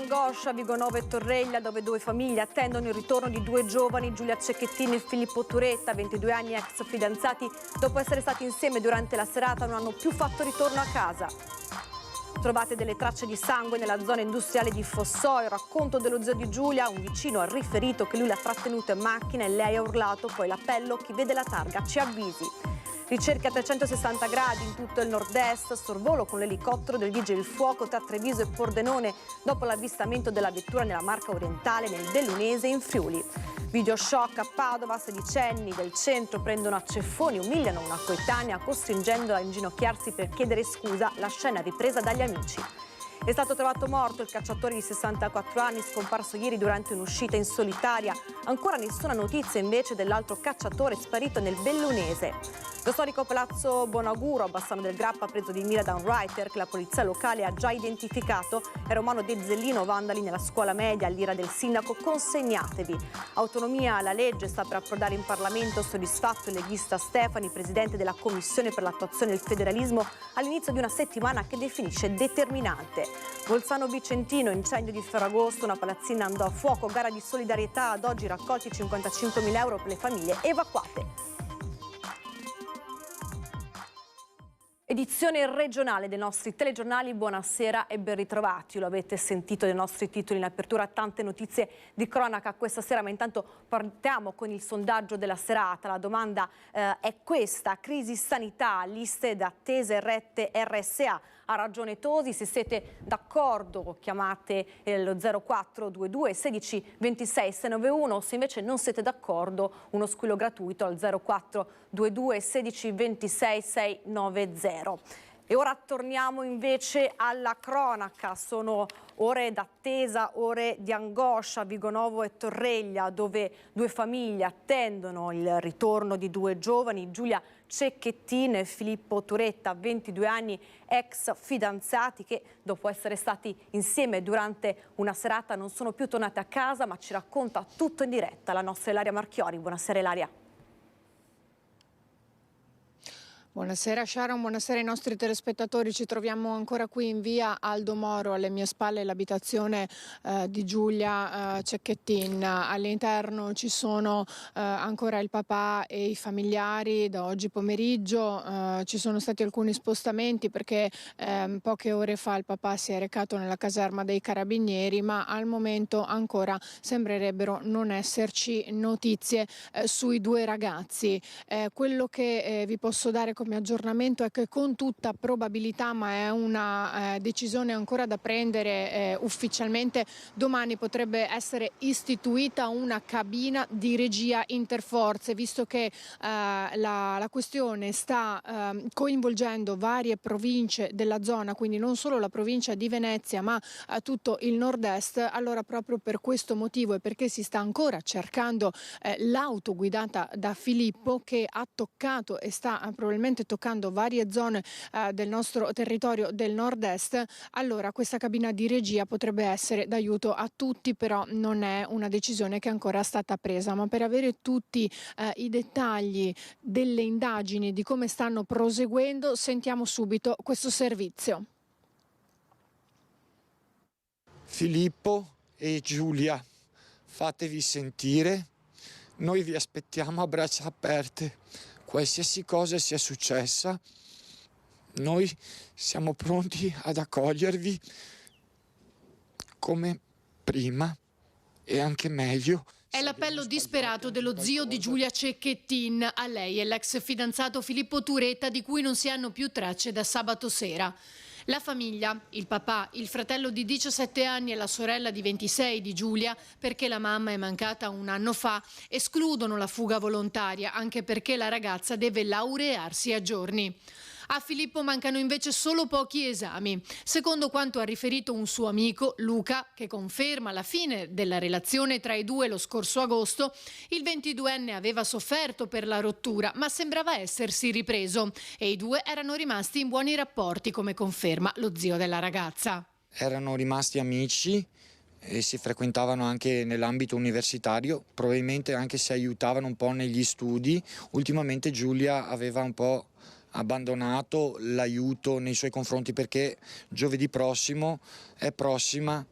angoscia a Vigonovo e Torreglia, dove due famiglie attendono il ritorno di due giovani, Giulia Cecchettin e Filippo Turetta, 22 anni, ex fidanzati. Dopo essere stati insieme durante la serata non hanno più fatto ritorno a casa. Trovate delle tracce di sangue nella zona industriale di Fossoio. Racconto dello zio di Giulia: un vicino ha riferito che lui l'ha trattenuta in macchina e lei ha urlato, poi l'appello, chi vede la targa ci avvisi. Ricerche a 360 gradi in tutto il nord-est, sorvolo con l'elicottero del Vigili del Fuoco tra Treviso e Pordenone dopo l'avvistamento della vettura nella Marca Orientale, nel Bellunese in Friuli. Video shock a Padova, sedicenni del centro prendono a ceffoni, umiliano una coetanea costringendola a inginocchiarsi per chiedere scusa, la scena ripresa dagli amici. È stato trovato morto il cacciatore di 64 anni scomparso ieri durante un'uscita in solitaria. Ancora nessuna notizia invece dell'altro cacciatore sparito nel Bellunese. Lo storico palazzo Bonaguro a Bassano del Grappa, preso di mira da un writer che la polizia locale ha già identificato, è Romano De Zellino, vandali nella scuola media all'ira del sindaco, consegnatevi. Autonomia alla legge, sta per approdare in Parlamento, soddisfatto il leghista Stefani, presidente della Commissione per l'attuazione del federalismo, all'inizio di una settimana che definisce determinante. Bolzano Vicentino, incendio di Ferragosto, una palazzina andò a fuoco, gara di solidarietà, ad oggi raccolti 55.000 euro per le famiglie evacuate. Edizione regionale dei nostri telegiornali, buonasera e ben ritrovati. Lo avete sentito dai nostri titoli in apertura, tante notizie di cronaca questa sera, ma intanto partiamo con il sondaggio della serata. La domanda è questa: crisi sanità, liste d'attesa rette RSA. Ha ragione Tosi, se siete d'accordo chiamate lo 0422 16 26 691, se invece non siete d'accordo uno squillo gratuito al 0422 16 26 690. E ora torniamo invece alla cronaca. Sono ore d'attesa, ore di angoscia a Vigonovo e Torreglia, dove due famiglie attendono il ritorno di due giovani, Giulia Cecchettin e Filippo Turetta, 22 anni, ex fidanzati, che dopo essere stati insieme durante una serata non sono più tornati a casa, ma ci racconta tutto in diretta la nostra Ilaria Marchiori. Buonasera Ilaria. Buonasera Sharon, buonasera ai nostri telespettatori. Ci troviamo ancora qui in via Aldo Moro, alle mie spalle l'abitazione di Giulia Cecchettin. All'interno ci sono ancora il papà e i familiari. Da oggi pomeriggio ci sono stati alcuni spostamenti perché poche ore fa il papà si è recato nella caserma dei carabinieri, ma al momento ancora sembrerebbero non esserci notizie sui due ragazzi. Quello che vi posso dare come aggiornamento è che con tutta probabilità, ma è una decisione ancora da prendere ufficialmente, domani potrebbe essere istituita una cabina di regia interforze, visto che la questione sta coinvolgendo varie province della zona, quindi non solo la provincia di Venezia ma tutto il nord-est. Allora proprio per questo motivo e perché si sta ancora cercando l'auto guidata da Filippo, che ha toccato e sta probabilmente toccando varie zone del nostro territorio del nord-est, allora questa cabina di regia potrebbe essere d'aiuto a tutti, però non è una decisione che è ancora stata presa. Ma per avere tutti i dettagli delle indagini, di come stanno proseguendo, sentiamo subito questo servizio. Filippo e Giulia, fatevi sentire, noi vi aspettiamo a braccia aperte. Qualsiasi cosa sia successa, noi siamo pronti ad accogliervi come prima e anche meglio. È l'appello disperato dello zio di Giulia Cecchettin a lei e l'ex fidanzato Filippo Turetta, di cui non si hanno più tracce da sabato sera. La famiglia, il papà, il fratello di 17 anni e la sorella di 26 di Giulia, perché la mamma è mancata un anno fa, escludono la fuga volontaria, anche perché la ragazza deve laurearsi a giorni. A Filippo mancano invece solo pochi esami, secondo quanto ha riferito un suo amico, Luca, che conferma la fine della relazione tra i due lo scorso agosto. Il 22enne aveva sofferto per la rottura, ma sembrava essersi ripreso e i due erano rimasti in buoni rapporti, come conferma lo zio della ragazza. Erano rimasti amici e si frequentavano anche nell'ambito universitario, probabilmente anche si aiutavano un po' negli studi. Ultimamente Giulia aveva un po' abbandonato l'aiuto nei suoi confronti perché giovedì prossimo è prossima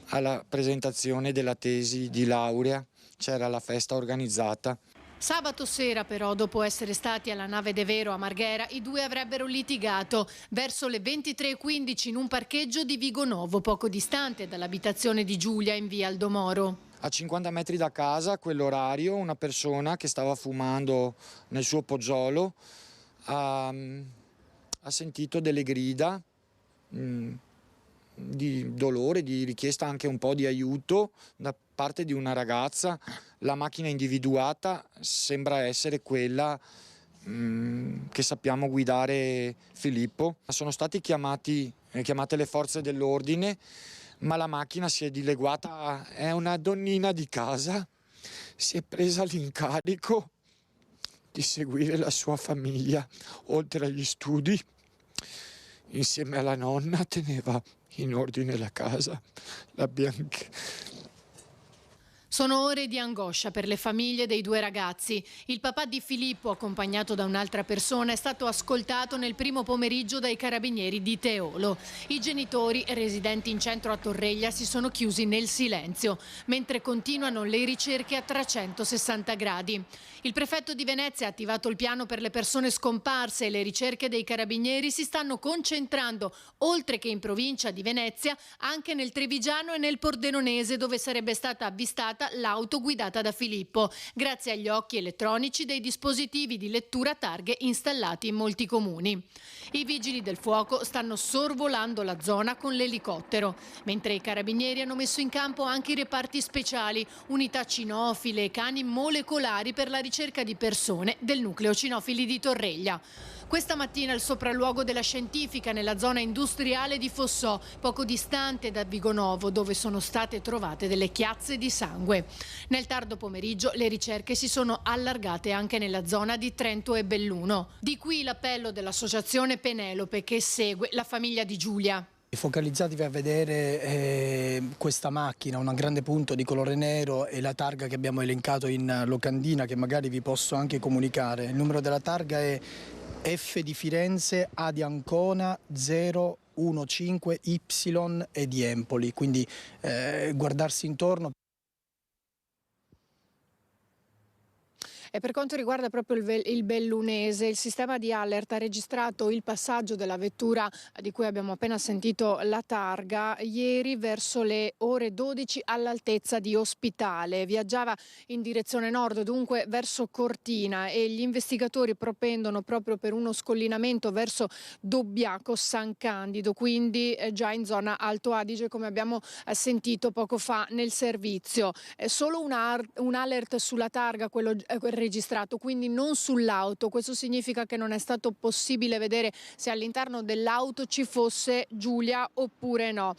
alla presentazione della tesi di laurea, c'era la festa organizzata. Sabato sera però, dopo essere stati alla Nave de Vero a Marghera, i due avrebbero litigato verso le 23:15 in un parcheggio di Vigonovo, poco distante dall'abitazione di Giulia in via Aldomoro. A 50 metri da casa, a quell'orario, una persona che stava fumando nel suo poggiolo ha sentito delle grida di dolore, di richiesta anche un po' di aiuto da parte di una ragazza. La macchina individuata sembra essere quella che sappiamo guidare Filippo. Sono stati chiamate le forze dell'ordine, ma la macchina si è dileguata, è una donnina di casa, si è presa l'incarico di seguire la sua famiglia oltre agli studi. Insieme alla nonna teneva in ordine la casa, la Sono ore di angoscia per le famiglie dei due ragazzi. Il papà di Filippo, accompagnato da un'altra persona, è stato ascoltato nel primo pomeriggio dai carabinieri di Teolo. I genitori, residenti in centro a Torreglia, si sono chiusi nel silenzio, mentre continuano le ricerche a 360 gradi. Il prefetto di Venezia ha attivato il piano per le persone scomparse e le ricerche dei carabinieri si stanno concentrando, oltre che in provincia di Venezia, anche nel Trevigiano e nel Pordenonese, dove sarebbe stata avvistata l'auto guidata da Filippo, grazie agli occhi elettronici dei dispositivi di lettura targhe installati in molti comuni. I vigili del fuoco stanno sorvolando la zona con l'elicottero, mentre i carabinieri hanno messo in campo anche i reparti speciali, unità cinofile e cani molecolari per la ricerca di persone del nucleo cinofili di Torreglia. Questa mattina il sopralluogo della Scientifica nella zona industriale di Fossò, poco distante da Vigonovo, dove sono state trovate delle chiazze di sangue. Nel tardo pomeriggio le ricerche si sono allargate anche nella zona di Trento e Belluno. Di qui l'appello dell'associazione Penelope che segue la famiglia di Giulia. Focalizzatevi a vedere questa macchina, un grande punto di colore nero e la targa che abbiamo elencato in locandina, che magari vi posso anche comunicare. Il numero della targa è F di Firenze, A di Ancona, 015 Y e di Empoli, quindi guardarsi intorno. E per quanto riguarda proprio il bellunese, il sistema di Allert ha registrato il passaggio della vettura di cui abbiamo appena sentito la targa ieri verso le ore 12 all'altezza di Ospitale. Viaggiava in direzione nord, dunque verso Cortina, e gli investigatori propendono proprio per uno scollinamento verso Dobbiaco San Candido, quindi già in zona Alto Adige, come abbiamo sentito poco fa nel servizio. Solo un alert sulla targa, quello registrato, quindi non sull'auto. Questo significa che non è stato possibile vedere se all'interno dell'auto ci fosse Giulia oppure no.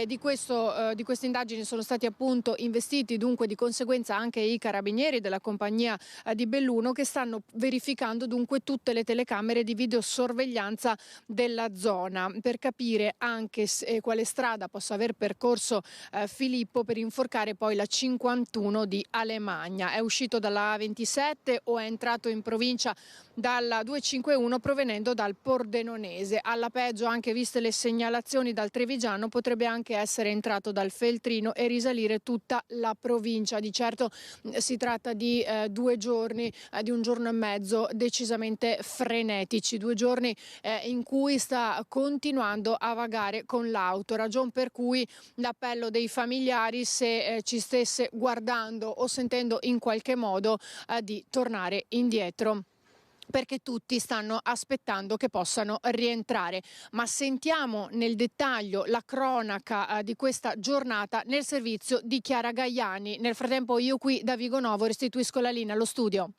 Di queste indagini sono stati appunto investiti dunque di conseguenza anche i carabinieri della compagnia di Belluno, che stanno verificando dunque tutte le telecamere di videosorveglianza della zona per capire anche quale strada possa aver percorso Filippo per inforcare poi la 51 di Alemagna. È uscito dalla A27 o è entrato in provincia dalla 251 provenendo dal Pordenonese. Alla peggio, anche viste le segnalazioni dal Trevigiano, potrebbe anche essere entrato dal Feltrino e risalire tutta la provincia. Di certo si tratta di 2 giorni, di un giorno e mezzo decisamente frenetici, 2 giorni in cui sta continuando a vagare con l'auto, ragion per cui l'appello dei familiari, se ci stesse guardando o sentendo in qualche modo, di tornare indietro, perché tutti stanno aspettando che possano rientrare. Ma sentiamo nel dettaglio la cronaca di questa giornata nel servizio di Chiara Gaiani. Nel frattempo io qui da Vigonovo restituisco la linea allo studio.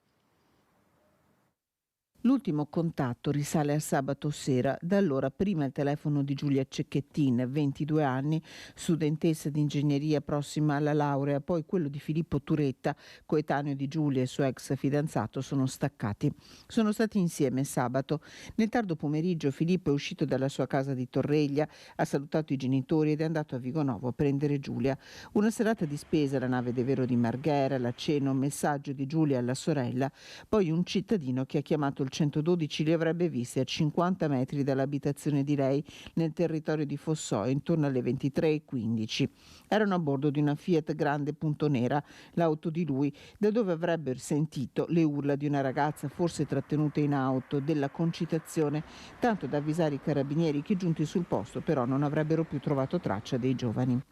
L'ultimo contatto risale al sabato sera, da allora prima il telefono di Giulia Cecchettin, 22 anni, studentessa di ingegneria prossima alla laurea, poi quello di Filippo Turetta, coetaneo di Giulia e suo ex fidanzato, sono staccati. Sono stati insieme sabato. Nel tardo pomeriggio Filippo è uscito dalla sua casa di Torreglia, ha salutato i genitori ed è andato a Vigonovo a prendere Giulia. Una serata di spesa alla Nave de Vero di Marghera, la cena, un messaggio di Giulia alla sorella, poi un cittadino che ha chiamato il il 112 li avrebbe visti a 50 metri dall'abitazione di lei nel territorio di Fossoio intorno alle 23:15. Erano a bordo di una Fiat Grande Punto Nera, l'auto di lui, da dove avrebbero sentito le urla di una ragazza forse trattenuta in auto, della concitazione, tanto da avvisare i carabinieri che giunti sul posto però non avrebbero più trovato traccia dei giovani.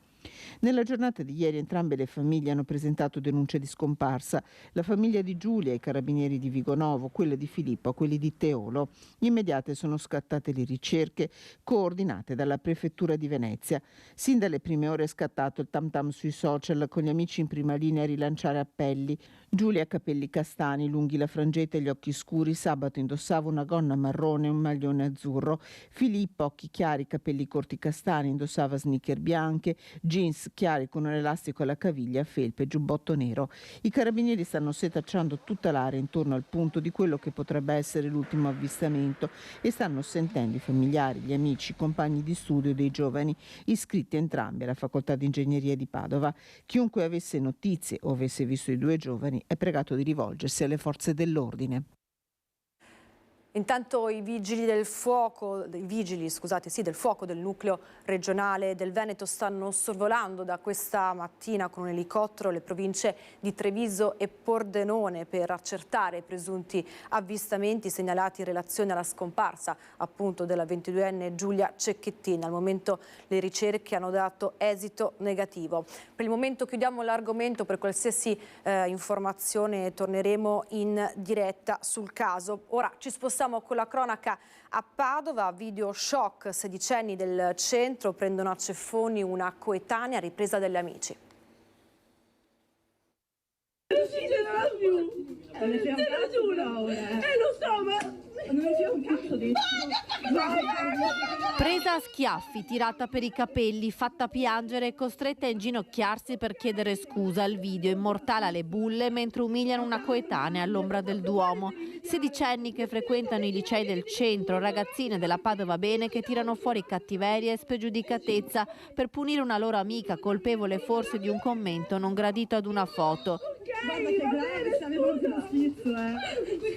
Nella giornata di ieri entrambe le famiglie hanno presentato denunce di scomparsa, la famiglia di Giulia ai carabinieri di Vigonovo, quella di Filippo a quelli di Teolo. Immediate sono scattate le ricerche coordinate dalla prefettura di Venezia. Sin dalle prime ore è scattato il tam tam sui social con gli amici in prima linea a rilanciare appelli. Giulia ha capelli castani, lunghi la frangetta e gli occhi scuri, sabato indossava una gonna marrone e un maglione azzurro. Filippo, occhi chiari, capelli corti castani, indossava sneaker bianche, jeans chiari con un elastico alla caviglia, felpe e giubbotto nero. I carabinieri stanno setacciando tutta l'area intorno al punto di quello che potrebbe essere l'ultimo avvistamento e stanno sentendo i familiari, gli amici, i compagni di studio dei giovani iscritti entrambi alla facoltà di ingegneria di Padova. Chiunque avesse notizie o avesse visto i due giovani è pregato di rivolgersi alle forze dell'ordine. Intanto i vigili del fuoco del nucleo regionale del Veneto stanno sorvolando da questa mattina con un elicottero le province di Treviso e Pordenone per accertare i presunti avvistamenti segnalati in relazione alla scomparsa appunto della 22enne Giulia Cecchettin. Al momento le ricerche hanno dato esito negativo. Per il momento chiudiamo l'argomento, per qualsiasi informazione torneremo in diretta sul caso. Ora ci spostiamo con la cronaca a Padova, video shock, sedicenni del centro prendono a ceffoni una coetanea ripresa dagli amici. Non si genera più! Non ne frega giù Laura! Lo so, ma non ne frega un cazzo di... Presa a schiaffi, tirata per i capelli, fatta piangere e costretta a inginocchiarsi per chiedere scusa, il video immortala le bulle mentre umiliano una coetanea all'ombra del Duomo. Sedicenni che frequentano i licei del centro, ragazzine della Padova Bene che tirano fuori cattiveria e spregiudicatezza per punire una loro amica colpevole forse di un commento non gradito ad una foto. Guarda che grave, se avevo anche lo schizzo,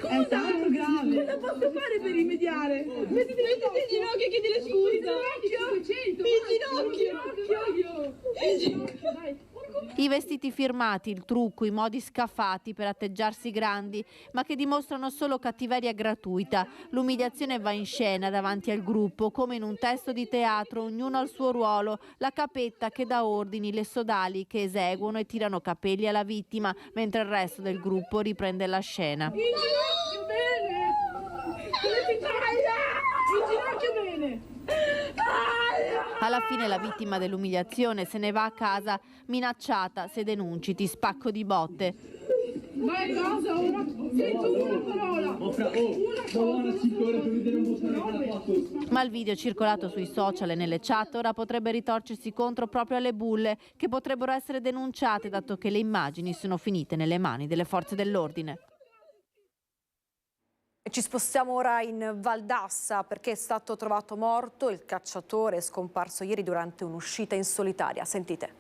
È tanto grave. Cosa posso fare per rimediare? Mettiti in ginocchio e chiedile scusa. In ginocchio, dai. I vestiti firmati, il trucco, i modi scaffati per atteggiarsi grandi, ma che dimostrano solo cattiveria gratuita. L'umiliazione va in scena davanti al gruppo, come in un testo di teatro, ognuno al suo ruolo, la capetta che dà ordini, le sodali che eseguono e tirano capelli alla vittima, mentre il resto del gruppo riprende la scena. In ginocchio bene! In ginocchio bene! Alla fine la vittima dell'umiliazione se ne va a casa minacciata: se denunci ti spacco di botte. Ma è cosa ora? Sento una parola! Ma il video circolato sui social e nelle chat ora potrebbe ritorcersi contro proprio alle bulle, che potrebbero essere denunciate dato che le immagini sono finite nelle mani delle forze dell'ordine. E ci spostiamo ora in Valdassa perché è stato trovato morto il cacciatore scomparso ieri durante un'uscita in solitaria. Sentite.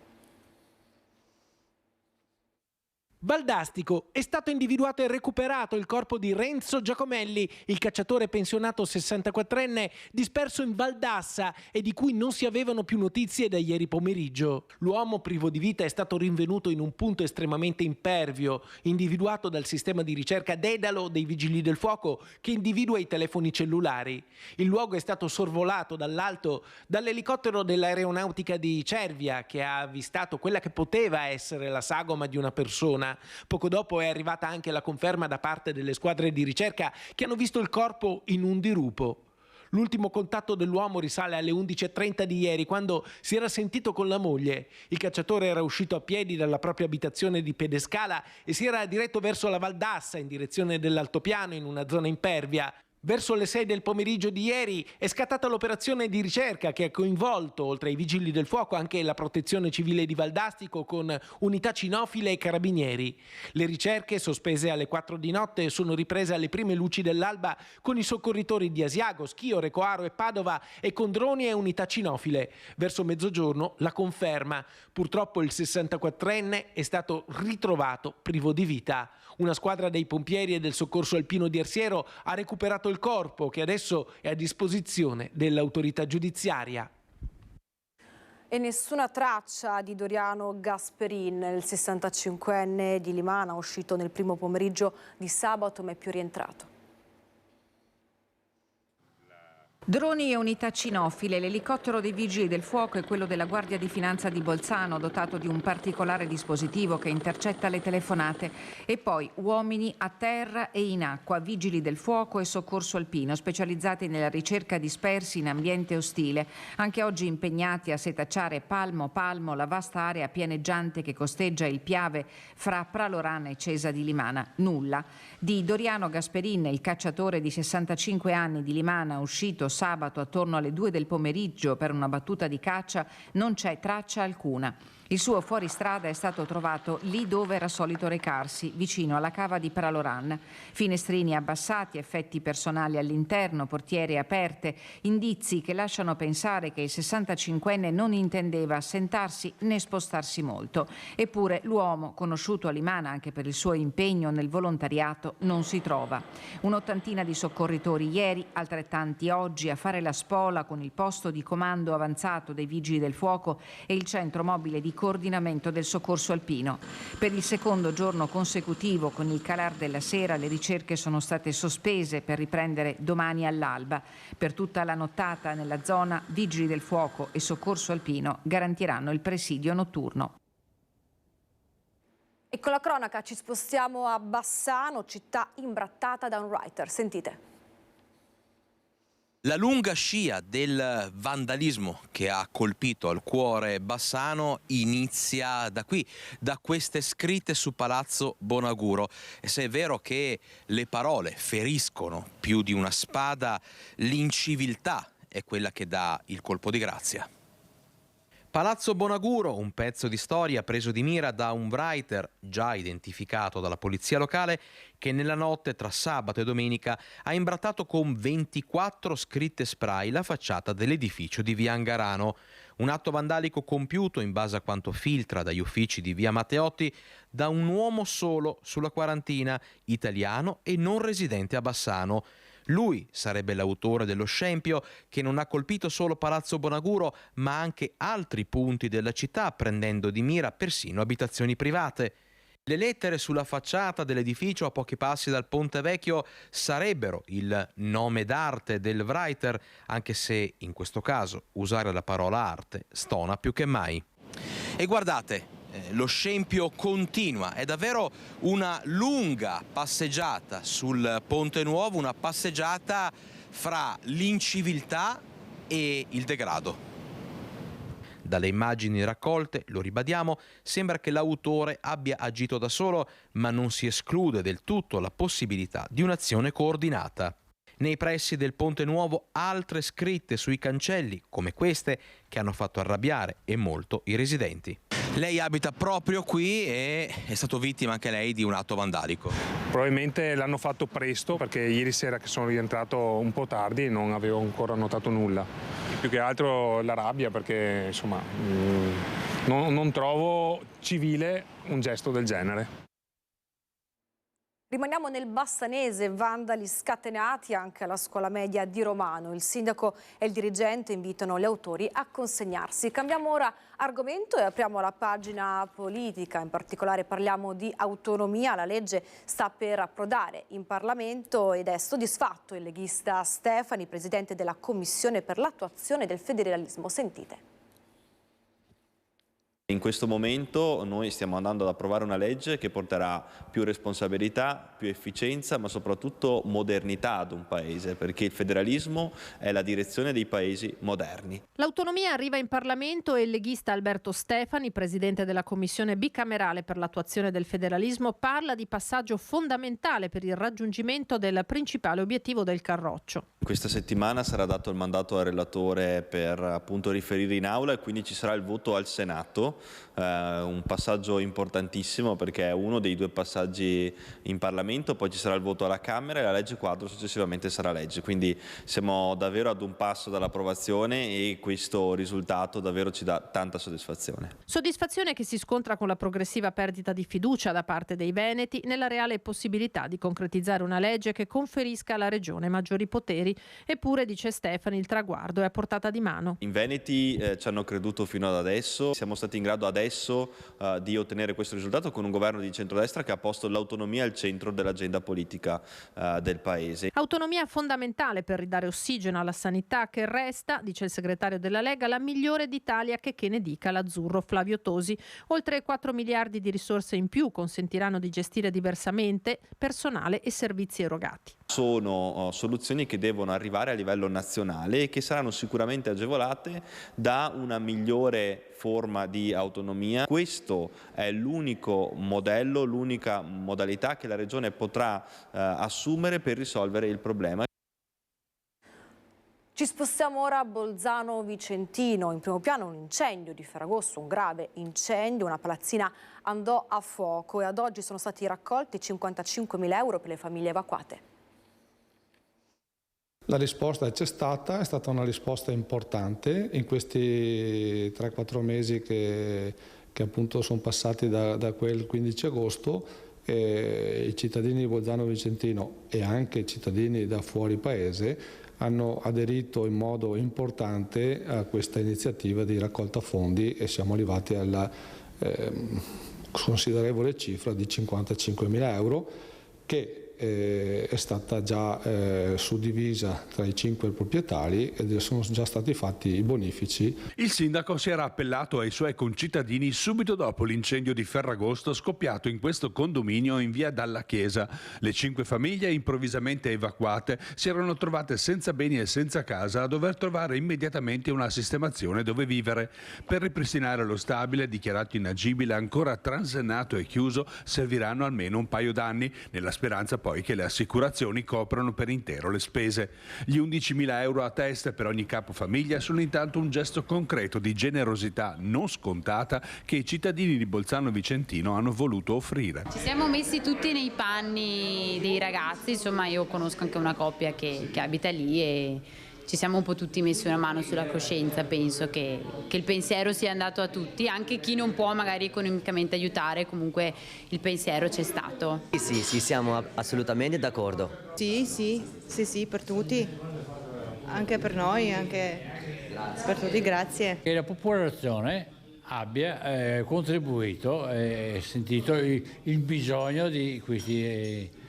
Valdastico, è stato individuato e recuperato il corpo di Renzo Giacomelli, il cacciatore pensionato 64enne disperso in Valdassa e di cui non si avevano più notizie da ieri pomeriggio. L'uomo privo di vita è stato rinvenuto in un punto estremamente impervio, individuato dal sistema di ricerca Dedalo dei Vigili del Fuoco che individua i telefoni cellulari. Il luogo è stato sorvolato dall'alto dall'elicottero dell'aeronautica di Cervia che ha avvistato quella che poteva essere la sagoma di una persona. Poco dopo è arrivata anche la conferma da parte delle squadre di ricerca che hanno visto il corpo in un dirupo. L'ultimo contatto dell'uomo risale alle 11:30 di ieri, quando si era sentito con la moglie. Il cacciatore era uscito a piedi dalla propria abitazione di Pedescala e si era diretto verso la Valdassa in direzione dell'altopiano in una zona impervia. Verso le 6 del pomeriggio di ieri è scattata l'operazione di ricerca che ha coinvolto, oltre ai vigili del fuoco, anche la protezione civile di Valdastico con unità cinofile e carabinieri. Le ricerche, sospese alle 4 di notte, sono riprese alle prime luci dell'alba con i soccorritori di Asiago, Schio, Recoaro e Padova e con droni e unità cinofile. Verso mezzogiorno la conferma. Purtroppo il 64enne è stato ritrovato privo di vita. Una squadra dei pompieri e del soccorso alpino di Ersiero ha recuperato il corpo che adesso è a disposizione dell'autorità giudiziaria. E nessuna traccia di Doriano Gasperin, il 65enne di Limana, uscito nel primo pomeriggio di sabato ma è più rientrato. Droni e unità cinofile, l'elicottero dei Vigili del Fuoco e quello della Guardia di Finanza di Bolzano, dotato di un particolare dispositivo che intercetta le telefonate, e poi uomini a terra e in acqua, Vigili del Fuoco e Soccorso Alpino, specializzati nella ricerca dispersi in ambiente ostile, anche oggi impegnati a setacciare palmo palmo la vasta area pianeggiante che costeggia il Piave fra Pralorana e Cesa di Limana. Nulla. Di Doriano Gasperin, il cacciatore di 65 anni di Limana, uscito sabato attorno alle 2 del pomeriggio per una battuta di caccia, non c'è traccia alcuna. Il suo fuoristrada è stato trovato lì dove era solito recarsi, vicino alla cava di Praloran. Finestrini abbassati, effetti personali all'interno, portiere aperte, indizi che lasciano pensare che il 65enne non intendeva assentarsi né spostarsi molto. Eppure l'uomo, conosciuto a Limana anche per il suo impegno nel volontariato, non si trova. Un'ottantina di soccorritori ieri, altrettanti oggi, a fare la spola con il posto di comando avanzato dei Vigili del Fuoco e il centro mobile di coordinamento del soccorso alpino. Per il secondo giorno consecutivo, con il calar della sera, le ricerche sono state sospese per riprendere domani all'alba. Per tutta la nottata nella zona, Vigili del Fuoco e soccorso alpino garantiranno il presidio notturno. E con la cronaca ci spostiamo a Bassano, città imbrattata da un writer. Sentite. La lunga scia del vandalismo che ha colpito al cuore bassano inizia da qui, da queste scritte su Palazzo Bonaguro. E se è vero che le parole feriscono più di una spada, l'inciviltà è quella che dà il colpo di grazia. Palazzo Bonaguro, un pezzo di storia preso di mira da un writer già identificato dalla polizia locale che nella notte tra sabato e domenica ha imbrattato con 24 scritte spray la facciata dell'edificio di via Angarano. Un atto vandalico compiuto, in base a quanto filtra dagli uffici di via Matteotti, da un uomo solo sulla quarantina, italiano e non residente a Bassano. Lui sarebbe l'autore dello scempio che non ha colpito solo Palazzo Bonaguro, ma anche altri punti della città, prendendo di mira persino abitazioni private. Le lettere sulla facciata dell'edificio a pochi passi dal Ponte Vecchio sarebbero il nome d'arte del writer, anche se in questo caso usare la parola arte stona più che mai. E guardate, lo scempio continua, è davvero una lunga passeggiata sul Ponte Nuovo, una passeggiata fra l'inciviltà e il degrado. Dalle immagini raccolte, lo ribadiamo, sembra che l'autore abbia agito da solo, ma non si esclude del tutto la possibilità di un'azione coordinata. Nei pressi del Ponte Nuovo altre scritte sui cancelli, come queste, che hanno fatto arrabbiare e molto i residenti. Lei abita proprio qui e è stato vittima anche lei di un atto vandalico. Probabilmente l'hanno fatto presto perché ieri sera che sono rientrato un po' tardi e non avevo ancora notato nulla. Più che altro la rabbia perché insomma non trovo civile un gesto del genere. Rimaniamo nel bassanese, vandali scatenati anche alla scuola media di Romano. Il sindaco e il dirigente invitano gli autori a consegnarsi. Cambiamo ora argomento e apriamo la pagina politica. In particolare parliamo di autonomia. La legge sta per approdare in Parlamento ed è soddisfatto il leghista Stefani, presidente della Commissione per l'attuazione del federalismo. Sentite. In questo momento noi stiamo andando ad approvare una legge che porterà più responsabilità, più efficienza, ma soprattutto modernità ad un paese, perché il federalismo è la direzione dei paesi moderni. L'autonomia arriva in Parlamento e il leghista Alberto Stefani, presidente della Commissione bicamerale per l'attuazione del federalismo, parla di passaggio fondamentale per il raggiungimento del principale obiettivo del Carroccio. Questa settimana sarà dato il mandato al relatore per appunto riferire in aula e quindi ci sarà il voto al Senato, un passaggio importantissimo perché è uno dei 2 passaggi in Parlamento, poi ci sarà il voto alla Camera e la legge quadro successivamente sarà legge, quindi siamo davvero ad un passo dall'approvazione e questo risultato davvero ci dà tanta soddisfazione. Soddisfazione che si scontra con la progressiva perdita di fiducia da parte dei veneti nella reale possibilità di concretizzare una legge che conferisca alla Regione maggiori poteri, eppure, dice Stefani, il traguardo è a portata di mano. In Veneti ci hanno creduto fino ad adesso, siamo stati in grado adesso di ottenere questo risultato con un governo di centrodestra che ha posto l'autonomia al centro dell'agenda politica del Paese. Autonomia fondamentale per ridare ossigeno alla sanità che resta, dice il segretario della Lega, la migliore d'Italia, che ne dica l'azzurro Flavio Tosi. Oltre 4 miliardi di risorse in più consentiranno di gestire diversamente personale e servizi erogati. Sono soluzioni che devono arrivare a livello nazionale e che saranno sicuramente agevolate da una migliore forma di autonomia. Questo è l'unico modello, l'unica modalità che la Regione potrà assumere per risolvere il problema. Ci spostiamo ora a Bolzano Vicentino. In primo piano un incendio di Ferragosto, un grave incendio. Una palazzina andò a fuoco e ad oggi sono stati raccolti 55.000 euro per le famiglie evacuate. La risposta c'è stata, è stata una risposta importante in questi 3-4 mesi che appunto sono passati da quel 15 agosto. I cittadini di Bolzano Vicentino e anche i cittadini da fuori paese hanno aderito in modo importante a questa iniziativa di raccolta fondi e siamo arrivati alla considerevole cifra di 55.000 euro che è stata già suddivisa tra i 5 proprietari ed sono già stati fatti i bonifici. Il sindaco si era appellato ai suoi concittadini subito dopo l'incendio di Ferragosto scoppiato in questo condominio in via Dalla Chiesa. Le 5 famiglie improvvisamente evacuate si erano trovate senza beni e senza casa a dover trovare immediatamente una sistemazione dove vivere. Per ripristinare lo stabile, dichiarato inagibile, ancora transennato e chiuso, serviranno almeno un paio d'anni, nella speranza poi che le assicurazioni coprano per intero le spese. Gli 11.000 euro a testa per ogni capofamiglia sono intanto un gesto concreto di generosità non scontata che i cittadini di Bolzano Vicentino hanno voluto offrire. Ci siamo messi tutti nei panni dei ragazzi, insomma io conosco anche una coppia che abita lì e ci siamo un po' tutti messi una mano sulla coscienza. Penso che il pensiero sia andato a tutti, anche chi non può magari economicamente aiutare, comunque il pensiero c'è stato. Sì, siamo assolutamente d'accordo. Sì, per tutti, anche per noi, anche per tutti, grazie. Che la popolazione abbia contribuito e sentito il bisogno di questi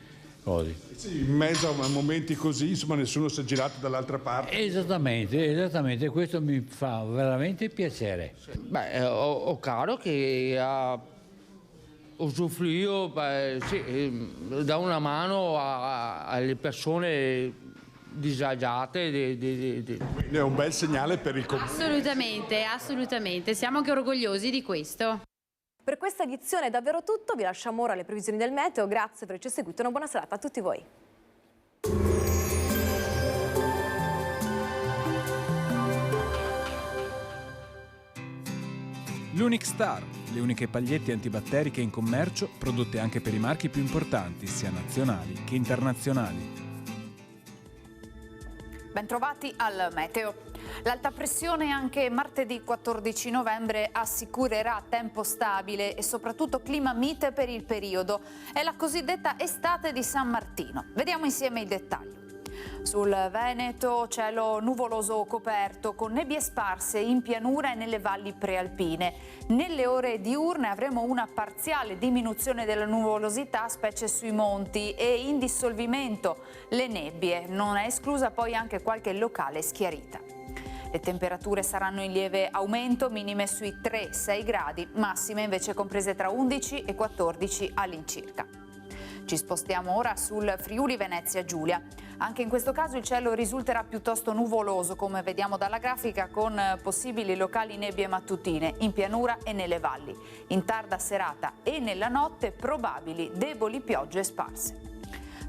cose. Sì, in mezzo a momenti così, insomma, nessuno si è girato dall'altra parte. Esattamente, questo mi fa veramente piacere. Beh, ho caro che ha usufruito, dà una mano alle persone disagiate. Quindi è un bel segnale per il comune. Assolutamente, siamo anche orgogliosi di questo. Per questa edizione è davvero tutto, vi lasciamo ora le previsioni del meteo, grazie per averci seguito e una buona serata a tutti voi. L'Unic Star, le uniche pagliette antibatteriche in commercio, prodotte anche per i marchi più importanti, sia nazionali che internazionali. Bentrovati al meteo. L'alta pressione anche martedì 14 novembre assicurerà tempo stabile e soprattutto clima mite per il periodo. È la cosiddetta estate di San Martino. Vediamo insieme i dettagli. Sul Veneto cielo nuvoloso o coperto con nebbie sparse in pianura e nelle valli prealpine. Nelle ore diurne avremo una parziale diminuzione della nuvolosità, specie sui monti, e in dissolvimento le nebbie. Non è esclusa poi anche qualche locale schiarita. Le temperature saranno in lieve aumento, minime sui 3-6 gradi, massime invece comprese tra 11 e 14 all'incirca. Ci spostiamo ora sul Friuli Venezia Giulia. Anche in questo caso il cielo risulterà piuttosto nuvoloso, come vediamo dalla grafica, con possibili locali nebbie mattutine in pianura e nelle valli. In tarda serata e nella notte probabili deboli piogge sparse.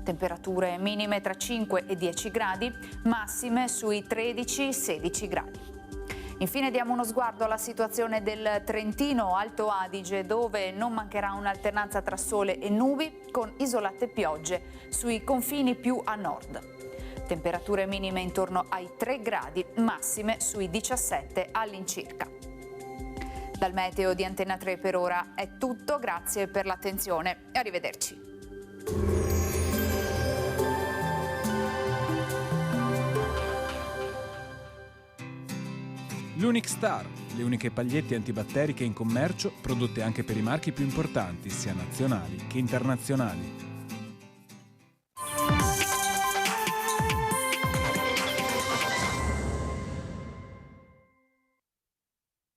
Temperature minime tra 5 e 10 gradi, massime sui 13-16 gradi. Infine diamo uno sguardo alla situazione del Trentino Alto Adige, dove non mancherà un'alternanza tra sole e nubi con isolate piogge sui confini più a nord. Temperature minime intorno ai 3 gradi, massime sui 17 all'incirca. Dal meteo di Antenna 3 per ora è tutto, grazie per l'attenzione e arrivederci. L'Unic Star, le uniche pagliette antibatteriche in commercio prodotte anche per i marchi più importanti, sia nazionali che internazionali.